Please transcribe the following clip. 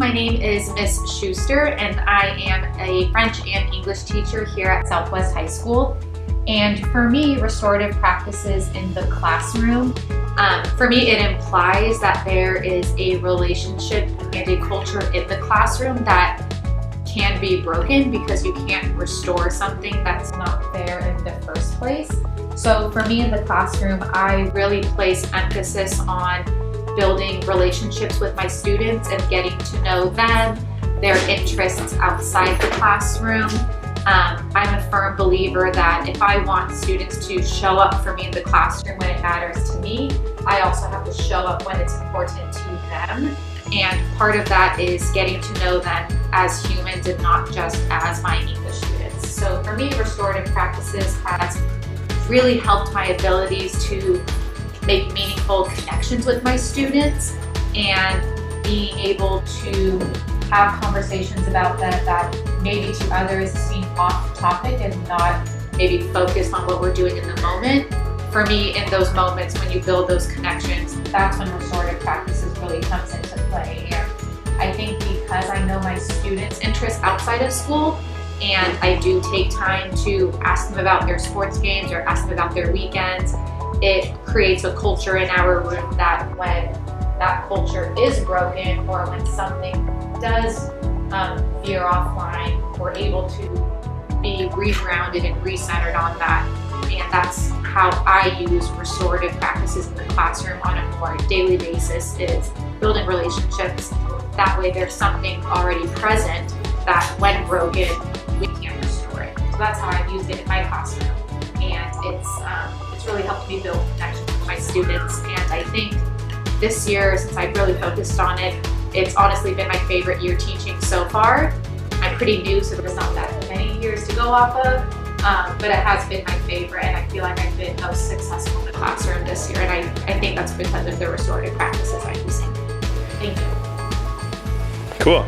my name is Miss Schuster, and I am a French and English teacher here at Southwest High School. And for me, restorative practices in the classroom, for me, it implies that there is a relationship and a culture in the classroom that can be broken because you can't restore something that's not there in the first place. So for me in the classroom, I really place emphasis on building relationships with my students and getting to know them, their interests outside the classroom. I'm a firm believer that if I want students to show up for me in the classroom when it matters to me, I also have to show up when it's important to them. And part of that is getting to know them as humans and not just as my English students. So for me, restorative practices has really helped my abilities to make meaningful connections with my students and being able to have conversations about them that maybe to others seem off topic and not maybe focused on what we're doing in the moment. For me, in those moments when you build those connections, that's when restorative practices really comes into play. And I think because I know my students' interests outside of school, and I do take time to ask them about their sports games or ask them about their weekends, it creates a culture in our room that when that culture is broken or when something does veer offline, we're able to be regrounded and recentered on that. And that's how I use restorative practices in the classroom on a more daily basis, is building relationships. That way there's something already present that when broken, we can restore it. So that's how I've used it in my classroom. And it's really helped me build connections with my students. And I think this year, since I've really focused on it, it's honestly been my favorite year teaching so far. I'm pretty new, so there's not that many years to go off of, but it has been my favorite, and I feel like I've been most successful in the classroom this year, and I think that's because of the restorative practices I'm using. Thank you. Cool.